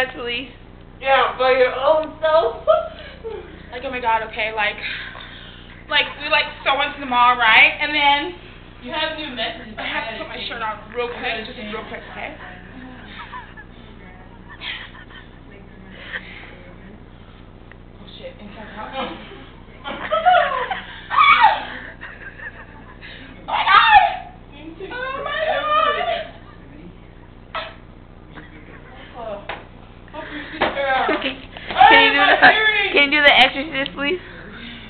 press release. Yeah, for your own self. Like, oh my god, okay, like we so went to the mall, right? And then You have new messages. I have to put my shirt on real quick, just real quick, okay? Oh shit, inside out. Oh my god! Oh my god! Can you do the exorcist, please?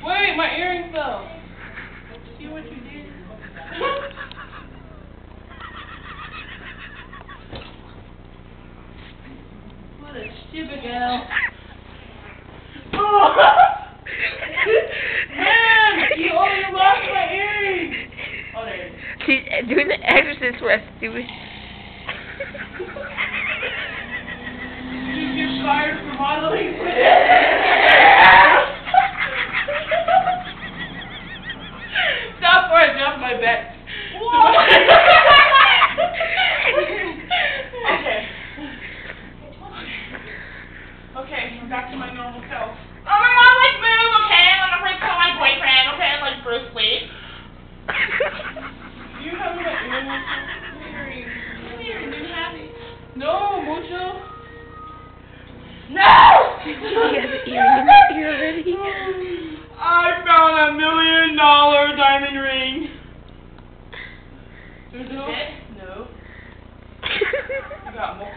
Wait, my earring fell. See what you did? What a stupid girl. Man, you lost my earring. Oh, there it is. She's doing the exorcist for us, stupid. Did you get fired for modeling? Stop or I jumped my back. Okay, I'm back to my normal self. Oh my god, like move, okay? I'm gonna break tell my boyfriend, okay? Like Bruce Lee. You have my earring. Come here, you have it. No, mucho. No! She has an earring in her ear already. I found $1 million diamond ring. There's no. No. I got more.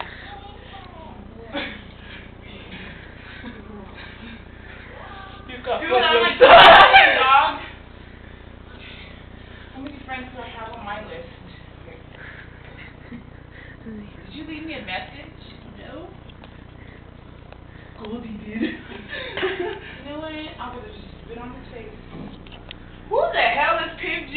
You got Dude, I'm like, dog. How many friends do I have on my list? Did you leave me a message? No. Goldie did. You know what? I'm gonna just spit on his face. Who the hell is Pip G?